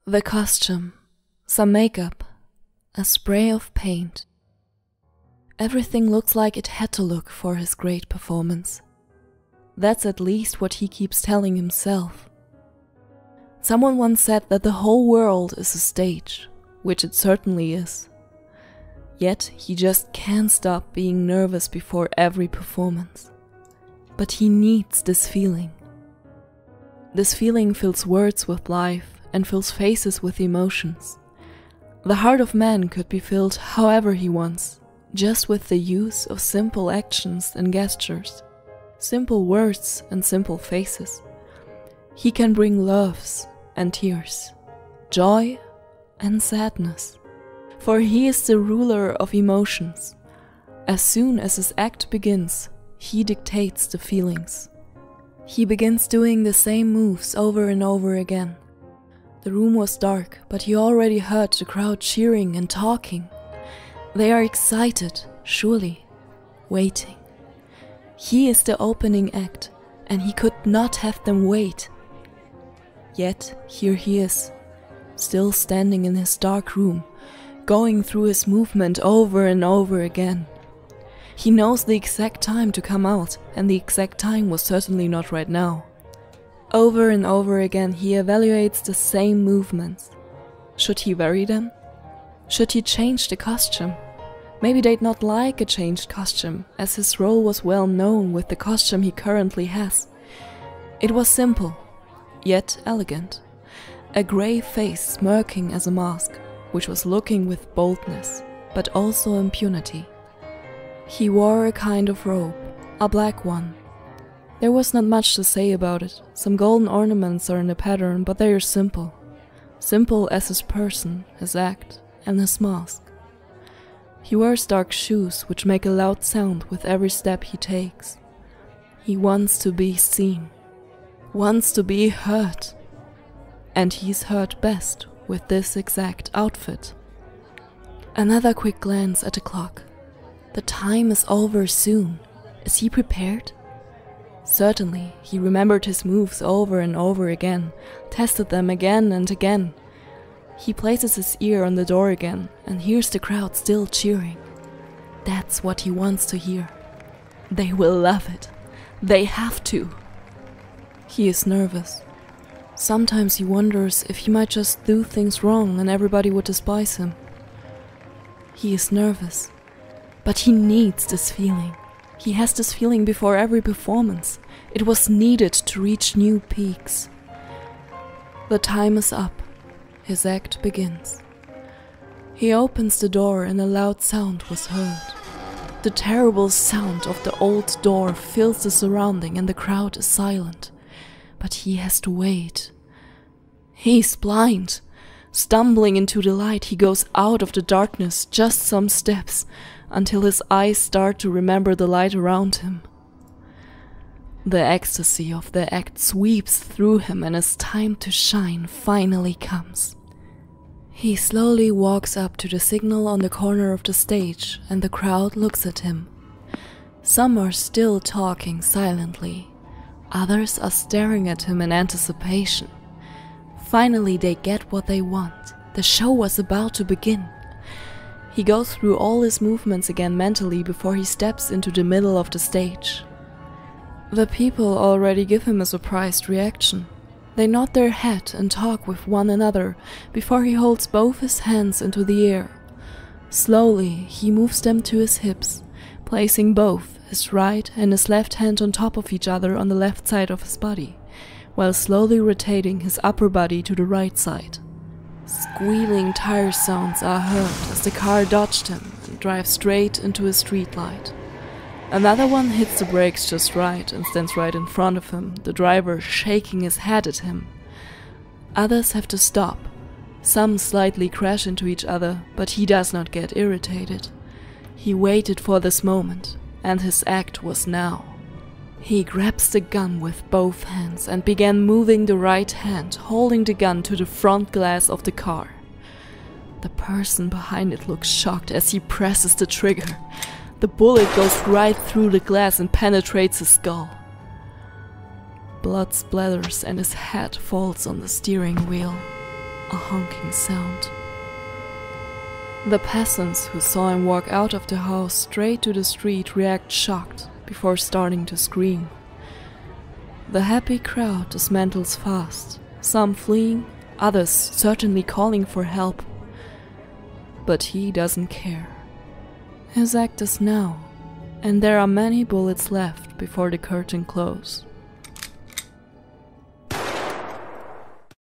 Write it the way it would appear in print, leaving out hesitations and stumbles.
The costume, some makeup, a spray of paint. Everything looks like it had to look for his great performance. That's at least what he keeps telling himself. Someone once said that the whole world is a stage, which it certainly is. Yet he just can't stop being nervous before every performance. But he needs this feeling. This feeling fills words with life and fills faces with emotions. The heart of man could be filled however he wants, just with the use of simple actions and gestures, simple words and simple faces. He can bring loves and tears, joy and sadness, for he is the ruler of emotions. As soon as his act begins, he dictates the feelings. He begins doing the same moves over and over again. The room was dark, but he already heard the crowd cheering and talking. They are excited, surely, waiting. He is the opening act, and he could not have them wait. Yet here he is, still standing in his dark room, going through his movement over and over again. He knows the exact time to come out, and the exact time was certainly not right now. Over and over again he evaluates the same movements. Should he vary them? Should he change the costume? Maybe they'd not like a changed costume, as his role was well known with the costume he currently has. It was simple, yet elegant. A grey face smirking as a mask, which was looking with boldness, but also impunity. He wore a kind of robe, a black one. There was not much to say about it. Some golden ornaments are in the pattern, but they are simple. Simple as his person, his act, and his mask. He wears dark shoes which make a loud sound with every step he takes. He wants to be seen, wants to be heard. And he's heard best with this exact outfit. Another quick glance at the clock. The time is over soon. Is he prepared? Certainly, he remembered his moves over and over again, tested them again and again. He places his ear on the door again and hears the crowd still cheering. That's what he wants to hear. They will love it. They have to. He is nervous. Sometimes he wonders if he might just do things wrong and everybody would despise him. He is nervous, but he needs this feeling. He has this feeling before every performance. It was needed to reach new peaks. The time is up. His act begins. He opens the door and a loud sound was heard. The terrible sound of the old door fills the surrounding and the crowd is silent. But he has to wait. He's blind. Stumbling into the light, he goes out of the darkness just some steps, until his eyes start to remember the light around him. The ecstasy of the act sweeps through him and his time to shine finally comes. He slowly walks up to the signal on the corner of the stage and the crowd looks at him. Some are still talking silently. Others are staring at him in anticipation. Finally they get what they want. The show was about to begin. He goes through all his movements again mentally before he steps into the middle of the stage. The people already give him a surprised reaction. They nod their head and talk with one another before he holds both his hands into the air. Slowly he moves them to his hips, placing both his right and his left hand on top of each other on the left side of his body, while slowly rotating his upper body to the right side. Squealing tire sounds are heard as the car dodged him and drives straight into a streetlight. Another one hits the brakes just right and stands right in front of him, the driver shaking his head at him. Others have to stop. Some slightly crash into each other, but he does not get irritated. He waited for this moment, and his act was now. He grabs the gun with both hands and began moving the right hand, holding the gun to the front glass of the car. The person behind it looks shocked as he presses the trigger. The bullet goes right through the glass and penetrates his skull. Blood splatters and his head falls on the steering wheel. A honking sound. The peasants who saw him walk out of the house straight to the street react shocked before starting to scream. The happy crowd dismantles fast, some fleeing, others certainly calling for help. But he doesn't care. His act is now, and there are many bullets left before the curtain closes.